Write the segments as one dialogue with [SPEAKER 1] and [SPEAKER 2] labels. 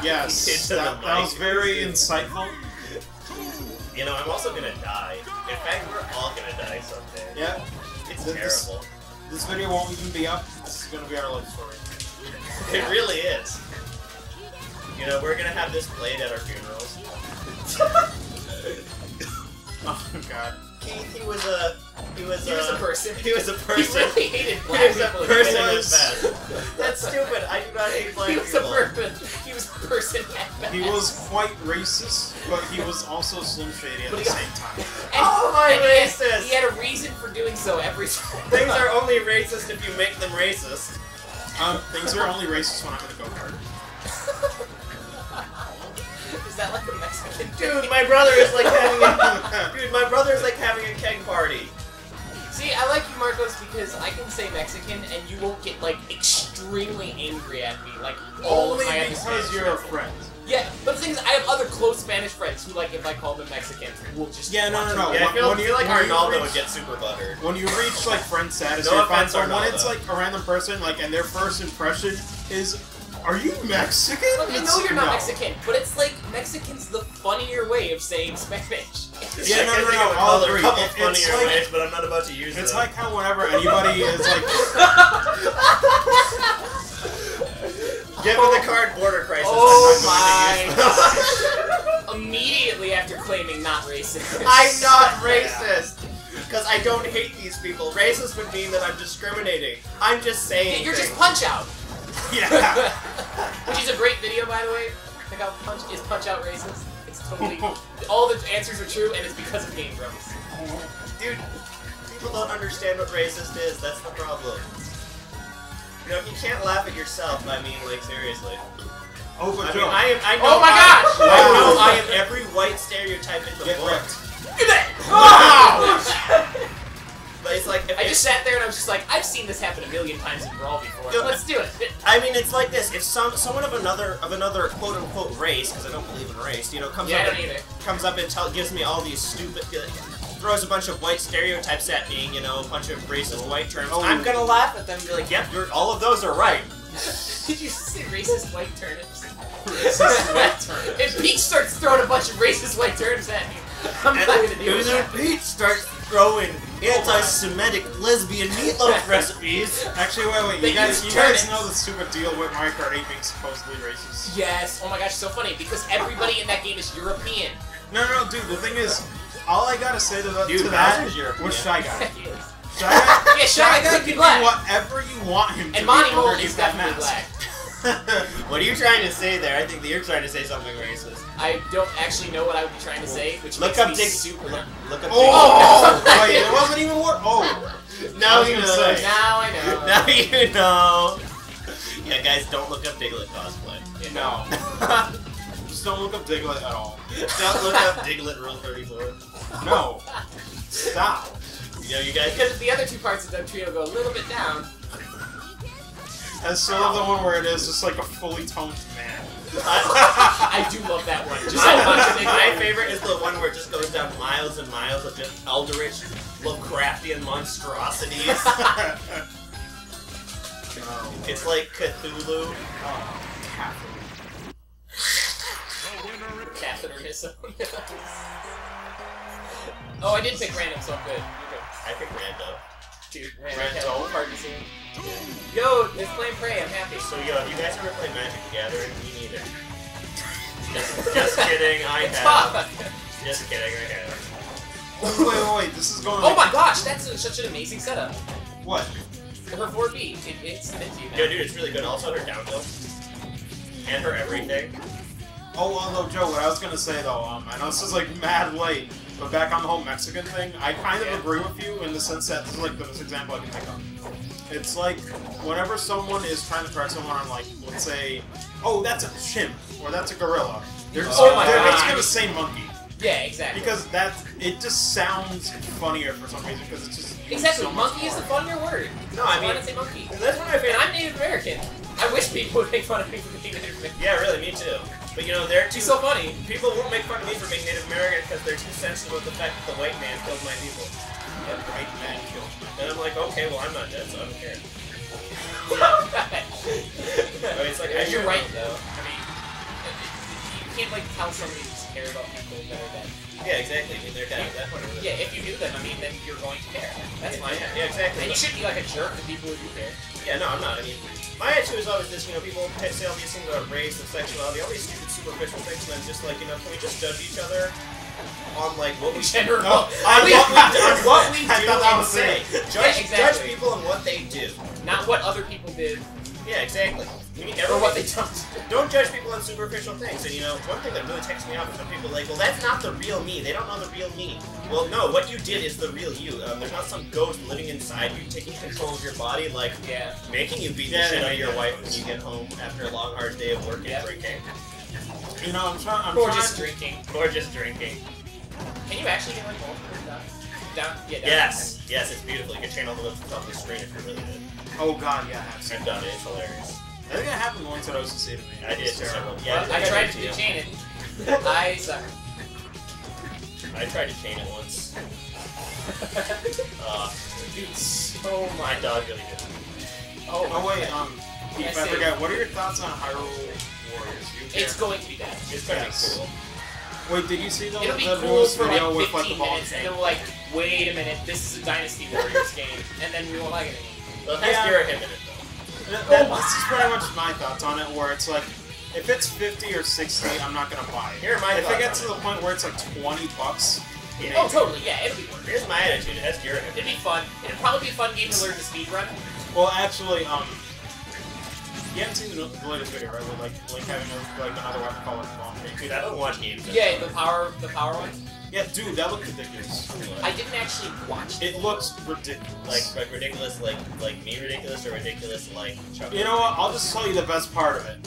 [SPEAKER 1] Yes, that was very insightful.
[SPEAKER 2] You know, I'm also gonna die. In fact, we're all gonna die someday.
[SPEAKER 1] Yeah.
[SPEAKER 2] It's terrible.
[SPEAKER 1] This video won't even be up. This is gonna be our life story.
[SPEAKER 2] It really is. You know, we're gonna have this played at our funerals.
[SPEAKER 1] Oh god.
[SPEAKER 2] He was a
[SPEAKER 3] person.
[SPEAKER 2] He was a person.
[SPEAKER 3] He really hated black
[SPEAKER 2] He was a
[SPEAKER 3] people.
[SPEAKER 2] person at best. That's stupid. I do not hate black
[SPEAKER 3] He was
[SPEAKER 2] people.
[SPEAKER 3] He was a person at best.
[SPEAKER 1] He was quite racist, but he was also Slim Shady at the same time.
[SPEAKER 2] Oh my racist!
[SPEAKER 3] He had a reason for doing so every time.
[SPEAKER 2] Things are only racist if you make them racist.
[SPEAKER 1] Things are only racist when I'm in a go-kart.
[SPEAKER 3] Is that like a Mexican
[SPEAKER 2] Dude, my brother is like having a my brother is like having a keg party.
[SPEAKER 3] See, I like you, Marcos, because I can say Mexican and you won't get like extremely angry at me, like all
[SPEAKER 1] Only
[SPEAKER 3] of my other
[SPEAKER 1] because
[SPEAKER 3] Spanish
[SPEAKER 1] you're
[SPEAKER 3] friends.
[SPEAKER 1] a friend.
[SPEAKER 3] Yeah, but the thing is, I have other close Spanish friends who, like, if I call them Mexican, will just
[SPEAKER 1] Yeah, no.
[SPEAKER 2] Yeah, I feel like
[SPEAKER 1] when you
[SPEAKER 2] Arnaldo
[SPEAKER 1] reach-
[SPEAKER 2] would get super buttered.
[SPEAKER 1] When you reach like friend status,
[SPEAKER 2] No
[SPEAKER 1] you're fine.
[SPEAKER 2] offense,
[SPEAKER 1] But when
[SPEAKER 2] Arnaldo.
[SPEAKER 1] it's like a random person, like, and their first impression is, "Are you Mexican?"
[SPEAKER 3] Look, I know you're not
[SPEAKER 1] No.
[SPEAKER 3] Mexican, but it's like Mexican's the funnier way of saying Spanish.
[SPEAKER 1] Yeah, no,
[SPEAKER 2] I think I would
[SPEAKER 1] I'll
[SPEAKER 2] call there
[SPEAKER 1] agree.
[SPEAKER 2] a couple
[SPEAKER 1] It's
[SPEAKER 2] funnier
[SPEAKER 1] like-
[SPEAKER 2] ways, but I'm not about to use them.
[SPEAKER 1] It's like how whenever anybody is like,
[SPEAKER 2] given the current border crisis,
[SPEAKER 3] Oh
[SPEAKER 2] I'm not going to use them.
[SPEAKER 3] Immediately after claiming not racist.
[SPEAKER 2] I'm not racist! Because I don't hate these people. Racist would mean that I'm discriminating. I'm just saying
[SPEAKER 3] You're just
[SPEAKER 2] things.
[SPEAKER 3] Punch Out.
[SPEAKER 1] yeah.
[SPEAKER 3] Which is a great video, by the way. Check out Punch Out racist? It's totally... all the answers are true, and it's because of Game Grumps.
[SPEAKER 2] Dude, people don't understand what racist is. That's the problem. You know, if you can't laugh at yourself, I mean, like, seriously.
[SPEAKER 1] Oh, but
[SPEAKER 2] I
[SPEAKER 1] Joe.
[SPEAKER 2] mean, I know.
[SPEAKER 3] Oh my gosh!
[SPEAKER 2] I know I am every white stereotype in the
[SPEAKER 1] Get
[SPEAKER 2] book.
[SPEAKER 1] wrecked.
[SPEAKER 3] Look at that!
[SPEAKER 2] Wow! But it's like,
[SPEAKER 3] I just sat there and I was just like, I've seen this happen a million times in Brawl before.
[SPEAKER 2] Yeah.
[SPEAKER 3] Let's do it.
[SPEAKER 2] I mean, it's like this. If someone of another quote unquote race, because I don't believe in race, you know, comes
[SPEAKER 3] Yeah, I
[SPEAKER 2] up
[SPEAKER 3] don't
[SPEAKER 2] and,
[SPEAKER 3] either.
[SPEAKER 2] comes up and gives me all these stupid, throws a bunch of white stereotypes at me, you know, a bunch of racist white terms.
[SPEAKER 1] Oh.
[SPEAKER 2] I'm gonna laugh at them and be like, yep, all of those are right.
[SPEAKER 3] Did you say racist white turnips?
[SPEAKER 1] Racist white turnips.
[SPEAKER 3] If Peach starts throwing a bunch of racist white turnips at me, I'm not gonna deal with that.
[SPEAKER 2] Pete starts throwing anti-Semitic lesbian meatloaf recipes.
[SPEAKER 1] Actually, wait.
[SPEAKER 3] They
[SPEAKER 1] You guys
[SPEAKER 3] use turnips.
[SPEAKER 1] know the stupid deal with Mario Kart 8 being supposedly racist?
[SPEAKER 3] Yes. Oh my gosh, so funny because everybody in that game is European.
[SPEAKER 1] No, dude. The thing is, all I gotta say to that
[SPEAKER 2] Bowser's European.
[SPEAKER 1] was Shy Guy.
[SPEAKER 3] He is.
[SPEAKER 1] Shy Guy.
[SPEAKER 3] Yeah, Shy Guy could be
[SPEAKER 1] can
[SPEAKER 3] black.
[SPEAKER 1] do whatever you want him to.
[SPEAKER 3] And Monty
[SPEAKER 1] be
[SPEAKER 3] Mole
[SPEAKER 1] underneath
[SPEAKER 3] is
[SPEAKER 1] that
[SPEAKER 3] definitely
[SPEAKER 1] mask.
[SPEAKER 3] black.
[SPEAKER 2] What are you trying to say there? I think that you're trying to say something racist.
[SPEAKER 3] I don't actually know what I would be trying to say, which
[SPEAKER 2] Look
[SPEAKER 3] makes
[SPEAKER 2] up
[SPEAKER 3] me
[SPEAKER 2] Dick.
[SPEAKER 3] super...
[SPEAKER 2] Look up
[SPEAKER 1] Oh! Wait, it wasn't even work. Oh.
[SPEAKER 2] Now
[SPEAKER 1] I was
[SPEAKER 2] you
[SPEAKER 1] gonna
[SPEAKER 2] know.
[SPEAKER 1] say.
[SPEAKER 3] Now I know.
[SPEAKER 2] Now you know. Yeah, guys, don't look up Diglett cosplay.
[SPEAKER 1] No. Just don't look up Diglett at all.
[SPEAKER 2] Don't look up Diglett Rule 34.
[SPEAKER 1] No. Stop.
[SPEAKER 2] You know, you guys.
[SPEAKER 3] Because the other two parts of Doug Trio go a little bit down.
[SPEAKER 1] And sort of the one where it is just like a fully toned man.
[SPEAKER 3] I do love that one. Just so much.
[SPEAKER 2] My favorite is the one where it just goes down miles and miles of just eldritch, Lovecraftian monstrosities. It's like Cthulhu.
[SPEAKER 3] Catheterism. Oh, I did pick random, so I'm good.
[SPEAKER 2] I think Rando.
[SPEAKER 3] Dude,
[SPEAKER 1] Random?
[SPEAKER 3] party scene. Yo, let's play Prey, I'm happy.
[SPEAKER 2] So, yo, have you guys ever played Magic the Gathering? Me neither. Just kidding, I
[SPEAKER 3] It's
[SPEAKER 2] have.
[SPEAKER 3] fun.
[SPEAKER 2] Just kidding, I have.
[SPEAKER 1] Wait, this is going
[SPEAKER 3] Oh my gosh, that's such an amazing setup.
[SPEAKER 1] What?
[SPEAKER 3] Her 4B, it's meant to you now.
[SPEAKER 2] Yo, dude, it's really good. Also, her downhill. And her everything.
[SPEAKER 1] Oh, well, no, Joe, what I was gonna say, though, I know this is, like, mad late, but back on the whole Mexican thing, I kind of agree with you in the sense that this is, like, the best example I can think of. It's like, whenever someone is trying to correct someone on, like, let's say, oh, that's a chimp, or that's a gorilla, they're just,
[SPEAKER 3] Oh my
[SPEAKER 1] they're just
[SPEAKER 3] gosh.
[SPEAKER 1] gonna say monkey.
[SPEAKER 3] Yeah, exactly.
[SPEAKER 1] Because it just sounds funnier for some reason, because it's just...
[SPEAKER 3] Exactly,
[SPEAKER 1] so much
[SPEAKER 3] monkey is the
[SPEAKER 1] more.
[SPEAKER 3] funnier word.
[SPEAKER 2] No, I
[SPEAKER 3] So why
[SPEAKER 2] mean-
[SPEAKER 3] not say monkey?
[SPEAKER 2] That's one of my
[SPEAKER 3] And
[SPEAKER 2] favorite.
[SPEAKER 3] I'm Native American. I wish people would make fun of me for being Native American.
[SPEAKER 2] Yeah, really, me too. But you know, they're too.
[SPEAKER 3] It's so funny.
[SPEAKER 2] People won't make fun of me for being Native American because they're too sensitive with the fact that the white man killed my people.
[SPEAKER 1] The white man killed me.
[SPEAKER 2] And I'm like, okay, well, I'm not dead, so I don't care.
[SPEAKER 3] I
[SPEAKER 2] But it's like, I
[SPEAKER 3] You're
[SPEAKER 2] should-
[SPEAKER 3] right, though. I mean, can't like tell somebody to care about people that are dead.
[SPEAKER 2] Yeah, exactly. I mean, they're dead at that point.
[SPEAKER 3] Yeah, if you knew them, I mean, then you're going to care. That's my
[SPEAKER 2] Yeah, exactly.
[SPEAKER 3] And you shouldn't be like a jerk to people who do care.
[SPEAKER 2] Yeah, no, I'm not. I mean, my attitude is always this, you know, people say all these things about race and sexuality, all these stupid superficial things, and I'm just like, you know, can we just judge each other on, like, what we
[SPEAKER 3] General.
[SPEAKER 2] on what we do and say. Judge people on what they do.
[SPEAKER 3] Not what other people did.
[SPEAKER 2] Yeah, exactly.
[SPEAKER 3] Or what they don't.
[SPEAKER 2] Don't judge people on superficial things. And you know, one thing that really ticks me off is when people are like, well, that's not the real me. They don't know the real me. Well, no, what you did is the real you. There's not some ghost living inside you, taking control of your body, like making you beat the shit out of your wife when you get home after a long, hard day of work and drinking.
[SPEAKER 1] You know,
[SPEAKER 3] Or just drinking.
[SPEAKER 2] Or just drinking.
[SPEAKER 3] Can you actually get like multiple down? Down? Yeah, down.
[SPEAKER 2] Yes. Yes, it's beautiful. You can channel the lips off the screen if you're really good.
[SPEAKER 1] Oh god, yeah,
[SPEAKER 2] I've done it. It's hilarious.
[SPEAKER 1] I think it happened once at OCC to me.
[SPEAKER 2] I did several.
[SPEAKER 3] Yeah, I tried to chain it. I suck.
[SPEAKER 2] I tried to chain it once.
[SPEAKER 3] Dude, so
[SPEAKER 2] My dog really did.
[SPEAKER 1] Oh wait, Keith, I forgot. What are your thoughts on Hyrule Warriors?
[SPEAKER 3] It's going to be bad.
[SPEAKER 2] It's gonna be cool.
[SPEAKER 1] Wait, did you see the
[SPEAKER 3] It'll be
[SPEAKER 1] the
[SPEAKER 3] cool
[SPEAKER 1] newest
[SPEAKER 3] for
[SPEAKER 1] video
[SPEAKER 3] like
[SPEAKER 1] with
[SPEAKER 3] 15
[SPEAKER 1] the ball
[SPEAKER 3] minutes, and then we're like, wait a minute, this is a Dynasty Warriors game, and then we won't like it anymore.
[SPEAKER 2] Well, it has Garrett in it though.
[SPEAKER 1] This is pretty much my thoughts on it, where it's like, if it's 50 or 60, I'm not gonna buy it.
[SPEAKER 2] Here are my
[SPEAKER 1] if
[SPEAKER 2] thoughts
[SPEAKER 1] it gets
[SPEAKER 2] on
[SPEAKER 1] to the point where it's like $20,
[SPEAKER 2] Yeah.
[SPEAKER 3] Oh, totally, yeah, it'll be worth it.
[SPEAKER 2] Here's my attitude. It has Garrett in
[SPEAKER 3] It'd
[SPEAKER 2] it.
[SPEAKER 3] be fun. It'd probably be a fun game to learn the speedrun.
[SPEAKER 1] Well, actually, you haven't seen the latest video, right? With like Link having another weapon called bomb.
[SPEAKER 2] Dude, I don't watch games.
[SPEAKER 3] Yeah, the power ones.
[SPEAKER 1] Yeah, dude, that looked ridiculous.
[SPEAKER 3] I didn't actually watch it.
[SPEAKER 1] It looks ridiculous.
[SPEAKER 2] Like ridiculous, like me ridiculous, or ridiculous like Chuck.
[SPEAKER 1] You know what? I'll just tell you the best part of it.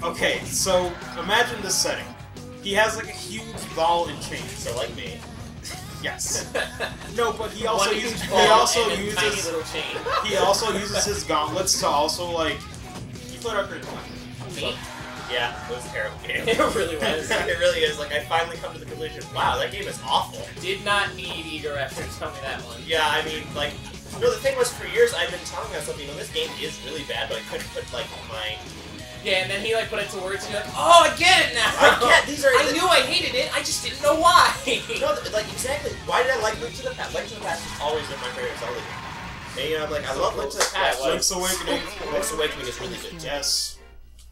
[SPEAKER 1] Okay, so imagine this setting. He has like a huge ball and chain.
[SPEAKER 2] So like me.
[SPEAKER 1] Yes. No, but he also
[SPEAKER 3] One
[SPEAKER 1] uses
[SPEAKER 3] huge ball and a
[SPEAKER 1] uses
[SPEAKER 3] tiny little chain.
[SPEAKER 1] he also uses his gauntlets to also like. You put up your
[SPEAKER 3] Me?
[SPEAKER 2] Yeah, it was a terrible game.
[SPEAKER 3] It really was.
[SPEAKER 2] It really is. Like I finally come to the conclusion. Wow, that game is awful.
[SPEAKER 3] Did not need Eager after telling me that one.
[SPEAKER 2] Yeah, I mean, like, no, the thing was, for years I've been telling myself, you know, this game is really bad, but I couldn't put like my.
[SPEAKER 3] Yeah, and then he like put it to words, and you're like, oh, I get it now.
[SPEAKER 2] I get these are.
[SPEAKER 3] I knew I hated it. I just didn't know why.
[SPEAKER 2] No, like exactly. Why did I like Link to the Past? Link to the Past has always been my favorite Zelda game. And you know, I'm like, I love Link to the Past.
[SPEAKER 1] Link's Awakening.
[SPEAKER 2] Link's Awakening is really good.
[SPEAKER 1] Yes.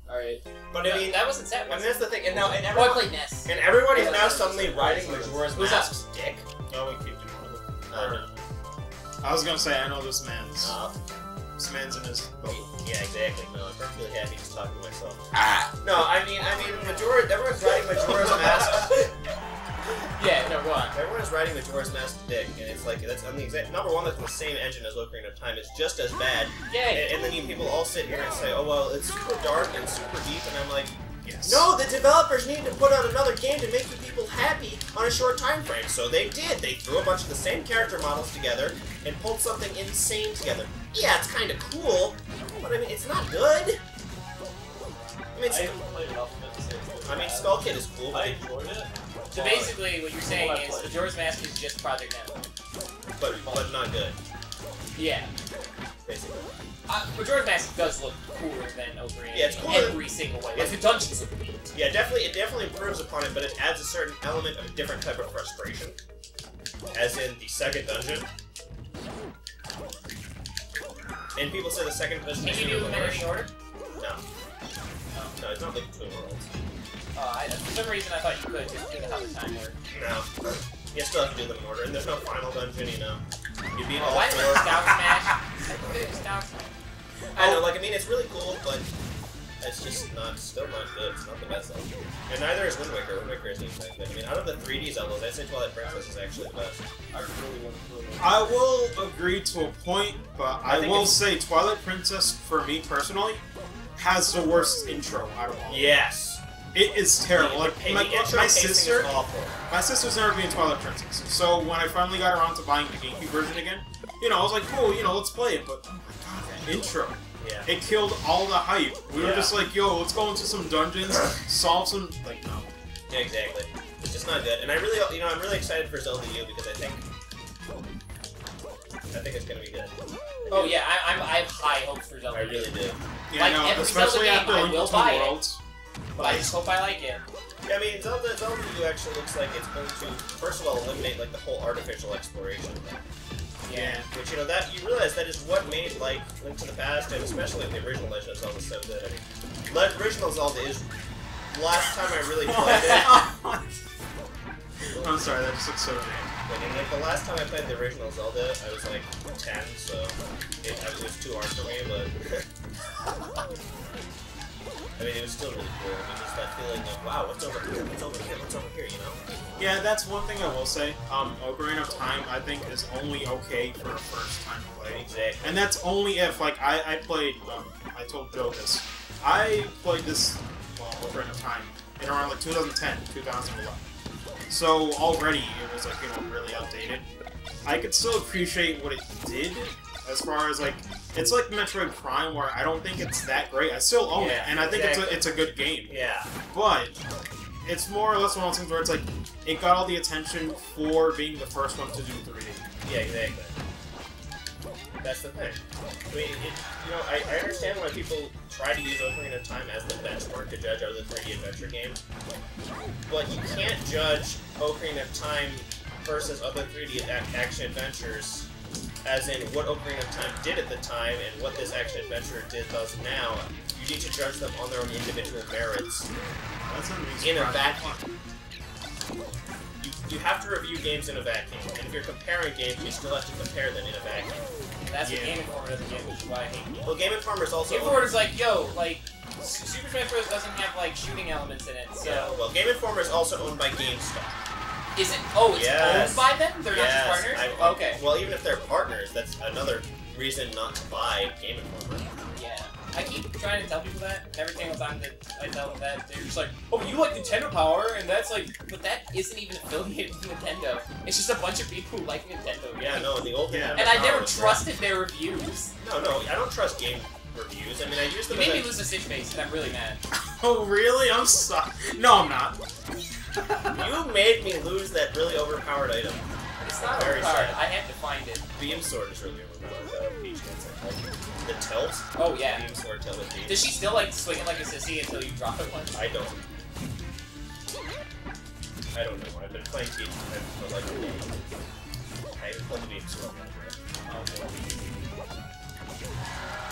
[SPEAKER 3] Alright.
[SPEAKER 2] But I mean,
[SPEAKER 3] that wasn't sad.
[SPEAKER 2] I mean, that's the thing. And now, and
[SPEAKER 3] Oh, I
[SPEAKER 2] everyone,
[SPEAKER 3] played Ness.
[SPEAKER 2] and everyone is now suddenly riding Majora's
[SPEAKER 3] Who's
[SPEAKER 2] Mask's dick.
[SPEAKER 1] No, we keep doing
[SPEAKER 2] No.
[SPEAKER 1] I was gonna say I know this man's.
[SPEAKER 2] Uh,
[SPEAKER 1] This man's in his boat.
[SPEAKER 2] Yeah, exactly. No, I'm perfectly happy just talking to myself. No, I mean, everyone's riding Majora's Mask.
[SPEAKER 3] Yeah, no, go on.
[SPEAKER 2] Everyone's riding Majora's Mask dick, and it's like, that's on the exact, number one, that's the same engine as Ocarina of Time. It's just as bad.
[SPEAKER 3] Yay.
[SPEAKER 2] And then people all sit here and say, oh, well, it's super dark and super deep, and I'm like,
[SPEAKER 1] Yes.
[SPEAKER 2] no, the developers need to put out another game to make you people happy on a short time frame. So they did. They threw a bunch of the same character models together and pulled something insane together. Yeah, it's kind of cool, but I mean, it's not good. I mean, Skull Kid is cool, but
[SPEAKER 3] So basically, what you're saying is Majora's Mask is just Project Nemo.
[SPEAKER 2] but not good,
[SPEAKER 3] Yeah.
[SPEAKER 2] basically.
[SPEAKER 3] Majora's Mask does look cooler than Ocarina
[SPEAKER 2] Yeah, it's
[SPEAKER 3] in
[SPEAKER 2] cooler.
[SPEAKER 3] every single way. Like the dungeons look neat.
[SPEAKER 2] Yeah, it definitely improves upon it, but it adds a certain element of a different type of frustration. As in the second dungeon. And people say the second dungeon
[SPEAKER 3] Can
[SPEAKER 2] is
[SPEAKER 3] you do
[SPEAKER 2] the
[SPEAKER 3] them in
[SPEAKER 2] worst.
[SPEAKER 3] any order?
[SPEAKER 2] No. No, it's not like Between Worlds.
[SPEAKER 3] For some reason I thought you could just do the how the time worked.
[SPEAKER 2] No. You still have to do them in order, and there's no final dungeon, you know. You beat all
[SPEAKER 3] Why did
[SPEAKER 2] four.
[SPEAKER 3] Scout Smash? I played Scout Smash.
[SPEAKER 2] I know, like, I mean, it's really cool, but it's just still not good. It's not the best Zelda. And neither is Wind Waker. Wind Waker isn't even good. I mean, out of the 3D Zeldas, I'd say Twilight Princess is actually the best.
[SPEAKER 1] I will agree to a point, but I
[SPEAKER 2] think
[SPEAKER 1] will
[SPEAKER 2] it's-
[SPEAKER 1] say Twilight Princess, for me personally, has the worst intro out of all.
[SPEAKER 2] Yes!
[SPEAKER 1] It is terrible. Like
[SPEAKER 2] The
[SPEAKER 1] my
[SPEAKER 2] intro pacing
[SPEAKER 1] sister,
[SPEAKER 2] is awful.
[SPEAKER 1] my sister's never been Twilight Princess. So when I finally got around to buying the GameCube version again, you know, I was like, cool, you know, let's play it. But oh my god, that intro!
[SPEAKER 2] Yeah.
[SPEAKER 1] It killed all the hype. We were
[SPEAKER 2] Yeah.
[SPEAKER 1] just like, yo, let's go into some dungeons, solve some no.
[SPEAKER 2] Yeah, exactly. It's just not good. And I really, you know, I'm really excited for Zelda U because I think it's gonna be good.
[SPEAKER 3] Oh yeah, I have high hopes for Zelda.
[SPEAKER 2] I really do.
[SPEAKER 1] Yeah,
[SPEAKER 3] Like
[SPEAKER 1] no,
[SPEAKER 3] every
[SPEAKER 1] especially
[SPEAKER 3] Zelda game,
[SPEAKER 1] after
[SPEAKER 3] I
[SPEAKER 1] Link
[SPEAKER 3] will
[SPEAKER 1] Between
[SPEAKER 3] buy it.
[SPEAKER 1] Worlds.
[SPEAKER 3] I just hope I like it.
[SPEAKER 2] Yeah, I mean, Zelda U actually looks like it's going to, first of all, eliminate like the whole artificial exploration.
[SPEAKER 3] Yeah.
[SPEAKER 2] Which, you know, that you realize that is what made like Link to the Past, and especially the original Legend of Zelda so good. I mean, original Zelda is last time I really played it.
[SPEAKER 1] I'm sorry, that just looks so damn.
[SPEAKER 2] Like the last time I played the original Zelda, I was like 10, so it was too hard for me, but I mean, it was still really cool. I mean, just that feeling of, wow, what's over here, what's over here, what's over here, you know?
[SPEAKER 1] Yeah, that's one thing I will say. Ocarina of Time, I think, is only okay for a first-time play.
[SPEAKER 2] Exactly.
[SPEAKER 1] And that's only if, like, I played, I told Joe this, I played this, well, Ocarina of Time in around, like, 2010, 2011. So, already, it was, like, you know, really outdated. I could still appreciate what it did, as far as, like, it's like Metroid Prime, where I don't think it's that great. I still own it, and I think it's a good game.
[SPEAKER 2] Yeah.
[SPEAKER 1] But it's more or less one of those things where it's like, it got all the attention for being the first one to do 3D.
[SPEAKER 2] Yeah, exactly. That's the thing. I mean, you know, I understand why people try to use Ocarina of Time as the benchmark to judge other 3D adventure games, but you can't judge Ocarina of Time versus other 3D action adventures as in what Ocarina of Time did at the time and what this action adventure does now. You need to judge them on their own individual merits.
[SPEAKER 1] That's
[SPEAKER 2] in a vacuum. You have to review games in a vacuum, and if you're comparing games, you still have to compare them in a vacuum.
[SPEAKER 3] That's what Game Informer doesn't get, which is why I hate it.
[SPEAKER 2] Well, Game Informer is also...
[SPEAKER 3] Game Informer is like, yo, like, Super Smash Bros. Doesn't have, like, shooting elements in it, so...
[SPEAKER 2] Yeah, well, Game Informer is also owned by GameStop.
[SPEAKER 3] Is it? Oh, it's owned by them? They're not just partners? Okay.
[SPEAKER 2] Well, even if they're partners, that's another reason not to buy Game Informer.
[SPEAKER 3] Yeah. I keep trying to tell people that. Every single time that I tell them that, they're just like, oh, you like Nintendo Power, and that's like... But that isn't even affiliated with Nintendo. It's just a bunch of people who like Nintendo games.
[SPEAKER 2] Yeah, no, in the old Nintendo
[SPEAKER 3] And I
[SPEAKER 2] Power
[SPEAKER 3] never trusted their reviews.
[SPEAKER 2] No, I don't trust game reviews. I mean, I use them
[SPEAKER 3] You made me lose a Stitch face, and I'm really mad.
[SPEAKER 1] Oh, really? I'm sorry. No, I'm not.
[SPEAKER 2] You made me lose that really overpowered item.
[SPEAKER 3] It's not overpowered. I have to find it.
[SPEAKER 2] Beam Sword is really overpowered. Peach gets it. The tilt?
[SPEAKER 3] Oh, yeah.
[SPEAKER 2] Beam Sword tilt with Peach.
[SPEAKER 3] Does she still, like, swing it like a sissy until you drop it once?
[SPEAKER 2] I don't know. I've been playing Peach for like a day. I haven't played the Beam Sword.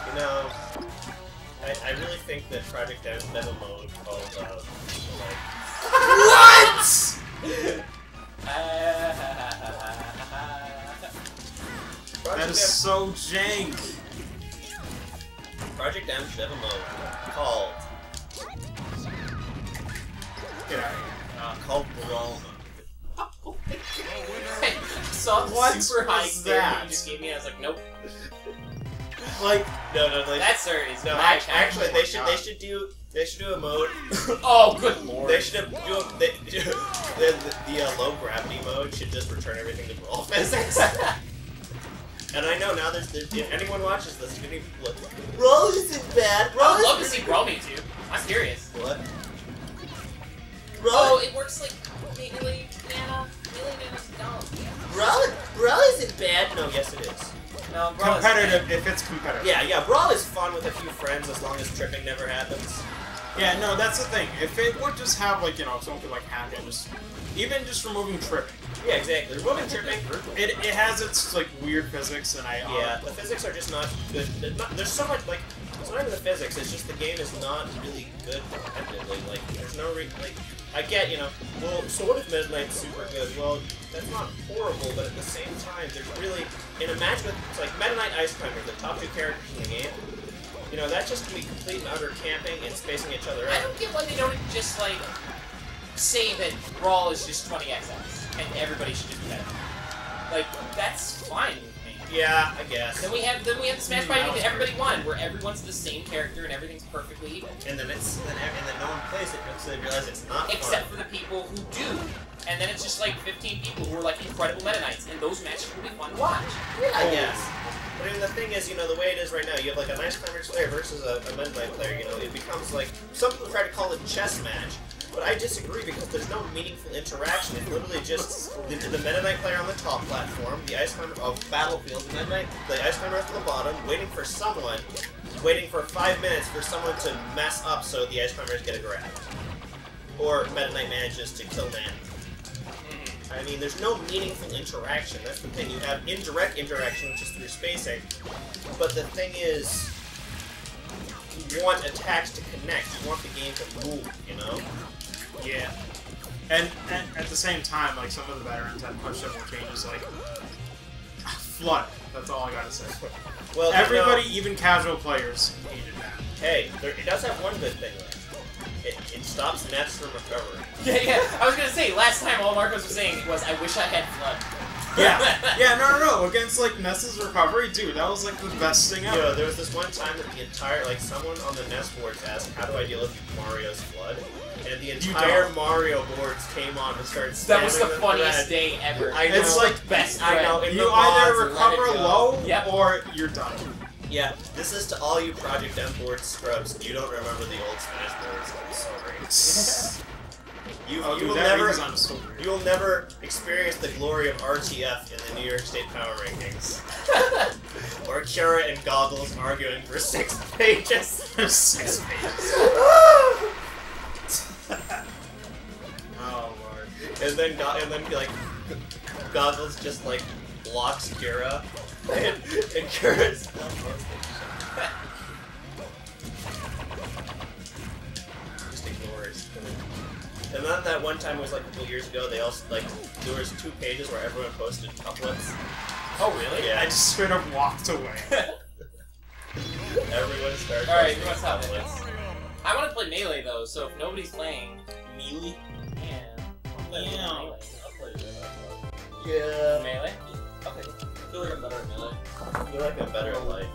[SPEAKER 2] You know, I really think that Project M's meta mode called, like...
[SPEAKER 1] What?! That is so jank.
[SPEAKER 2] Project M's demo mode called...
[SPEAKER 1] Get out of here.
[SPEAKER 2] Called Brawl Mode.
[SPEAKER 3] I saw the super high
[SPEAKER 1] that?
[SPEAKER 3] you just gave me, I was like, nope.
[SPEAKER 1] Like,
[SPEAKER 2] No,
[SPEAKER 3] That, sir, is
[SPEAKER 2] no.
[SPEAKER 3] my
[SPEAKER 2] Actually,
[SPEAKER 1] Oh
[SPEAKER 2] they
[SPEAKER 1] my
[SPEAKER 2] should do a mode.
[SPEAKER 3] Oh, good lord.
[SPEAKER 2] They should do the low gravity mode should just return everything to brawl physics. And I know now there's if anyone watches this video, look, Brawl isn't bad. Brawl
[SPEAKER 3] I would love to
[SPEAKER 2] is
[SPEAKER 3] see Brawl Mewtwo. I'm curious.
[SPEAKER 2] what?
[SPEAKER 3] Oh, it works like Melee Nana. Melee Nana's dumb.
[SPEAKER 2] Brawl isn't bad. No, yes it is.
[SPEAKER 3] No, Brawl
[SPEAKER 1] competitive, if it's competitive.
[SPEAKER 2] Yeah, Brawl is fun with a few friends as long as tripping never happens.
[SPEAKER 1] Yeah, no, that's the thing. If it would just have, like, you know, something like hack it, even just removing tripping.
[SPEAKER 2] Yeah, exactly. Removing tripping.
[SPEAKER 1] It has its, like, weird physics, and
[SPEAKER 2] Yeah, the physics are just not good. There's so much, like, it's not even the physics, it's just the game is not really good competitively. Like, there's no like, I get, you know, well, so what if Meta Knight's super good? Well, that's not horrible, but at the same time, there's really, in a match with, it's like, Meta Knight Ice Climber, the top two characters in the game, you know, that's just gonna be complete and utter camping and spacing each other out.
[SPEAKER 3] I don't get why they don't just, like, say that Brawl is just 20XX, and everybody should just do that. Like, that's fine with me.
[SPEAKER 2] Yeah, I guess.
[SPEAKER 3] Then we have the Smash Fighting that everybody wanted, where everyone's the same character and everything's perfectly even.
[SPEAKER 2] And then no one plays it because they realize it's not
[SPEAKER 3] Except
[SPEAKER 2] fun.
[SPEAKER 3] for the people who do. And then it's just like 15 people who are like incredible Meta Knights, and those matches will be fun to watch.
[SPEAKER 2] Yeah, I guess. But I mean, the thing is, you know, the way it is right now, you have like a nice Climber player versus a Meta Knight player, you know, it becomes like, some people try to call it a chess match. But I disagree because there's no meaningful interaction. It's literally just the Meta Knight player on the top platform, the Ice Climber of Battlefield, the Ice Climber at the bottom, waiting for 5 minutes for someone to mess up so the Ice Climbers get a grab. Or Meta Knight manages to kill Nan. I mean, there's no meaningful interaction. That's the thing. You have indirect interaction, which is through spacing. But the thing is, you want attacks to connect. You want the game to move, you know?
[SPEAKER 1] Yeah. And at the same time, like, some of the veterans have push-up changes, like, flood. That's all I gotta say.
[SPEAKER 2] Well,
[SPEAKER 1] everybody, even casual players, hated that.
[SPEAKER 2] Hey, it does have one good thing, though. It stops nets from recovering.
[SPEAKER 3] Yeah. I was gonna say, last time all Marcos was saying was, I wish I had flood.
[SPEAKER 1] Yeah, no. Against, like, Ness's recovery, dude, that was, like, the best thing ever.
[SPEAKER 2] Yo, there was this one time that the entire, like, someone on the Ness boards asked, how do I deal with Mario's flood? And the entire Mario boards came on and started spamming.
[SPEAKER 3] That was the funniest day ever.
[SPEAKER 2] I know.
[SPEAKER 1] It's like,
[SPEAKER 3] best
[SPEAKER 2] I know.
[SPEAKER 1] You either recover low,
[SPEAKER 3] Yep.
[SPEAKER 1] or you're done.
[SPEAKER 2] Yeah, this is to all you Project M board scrubs. You don't remember the old Smash boards. I'm sorry. You will never experience the glory of RTF in the New York State Power Rankings. Or Kira and Goggles arguing for 6 pages.
[SPEAKER 1] 6 pages. Oh lord.
[SPEAKER 2] And then like Goggles just like blocks Kira, and Kira's just ignores. And then that one time, it was like a couple years ago, they also, like, there was 2 pages where everyone posted couplets.
[SPEAKER 3] Oh, really?
[SPEAKER 2] Yeah.
[SPEAKER 1] I just straight up walked away.
[SPEAKER 2] Everyone started
[SPEAKER 3] Alright,
[SPEAKER 2] posting
[SPEAKER 3] what's up?
[SPEAKER 2] couplets.
[SPEAKER 3] I want to play Melee, though, so if nobody's playing...
[SPEAKER 2] Melee?
[SPEAKER 3] Yeah. I'll play
[SPEAKER 2] Yeah.
[SPEAKER 3] Melee. I'll play Melee.
[SPEAKER 2] Yeah.
[SPEAKER 3] Melee? Okay. I feel like I'm better at Melee.
[SPEAKER 2] I feel like I'm better at life.